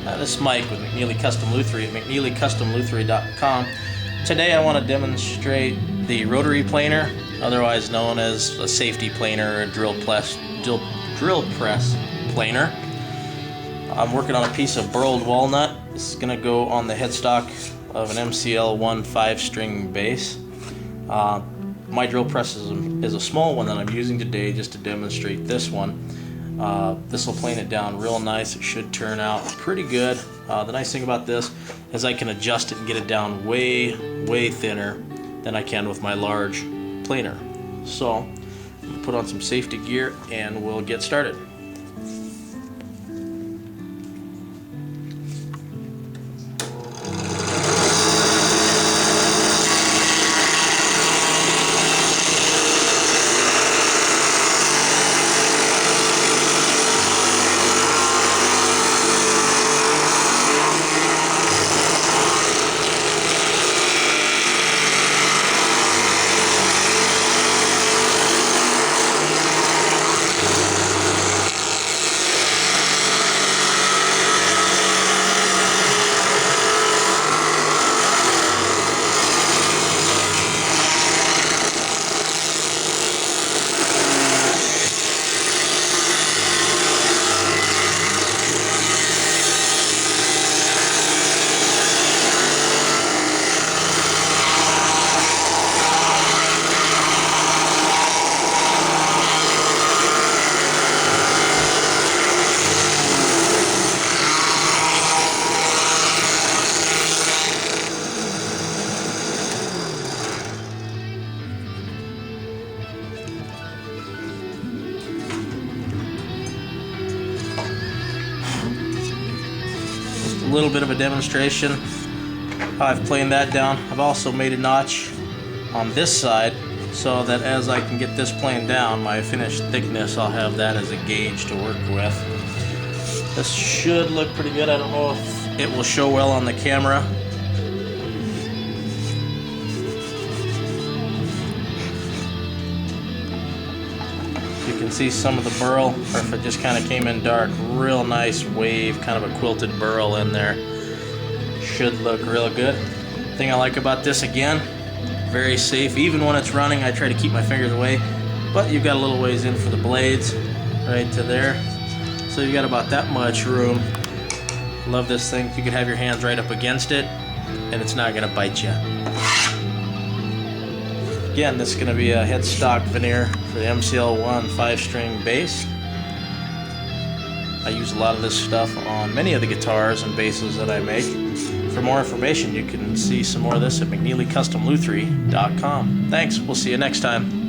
This is Mike with McNeely Custom Lutherie at McNeelyCustomLutherie.com. Today I want to demonstrate the rotary planer, otherwise known as a safety planer or a drill press planer. I'm working on a piece of burled walnut. This is going to go on the headstock of an MCL1 5-string bass. My drill press is a small one that I'm using today just to demonstrate this one. This will plane it down real nice. It should turn out pretty good. The nice thing about this is I can adjust it and get it down way thinner than I can with my large planer. So I'm going to put on some safety gear and we'll get started. A little bit of a demonstration how I've planed that down. I've also made a notch on this side so that as I can get this planed down, my finished thickness, I'll have that as a gauge to work with. This should look pretty good. I don't know if it will show well on the camera. You can see some of the burl, or if it just kind of came in dark, real nice wave, kind of a quilted burl in there. Should look real good. Thing I like about this, again, very safe. Even when it's running, I try to keep my fingers away, but you've got a little ways in for the blades, right to there. So you've got about that much room. Love this thing. You could have your hands right up against it, and it's not gonna bite you. Again, this is going to be a headstock veneer for the MCL1 5-string bass. I use a lot of this stuff on many of the guitars and basses that I make. For more information, you can see some more of this at McNeelyCustomLutherie.com. Thanks, we'll see you next time.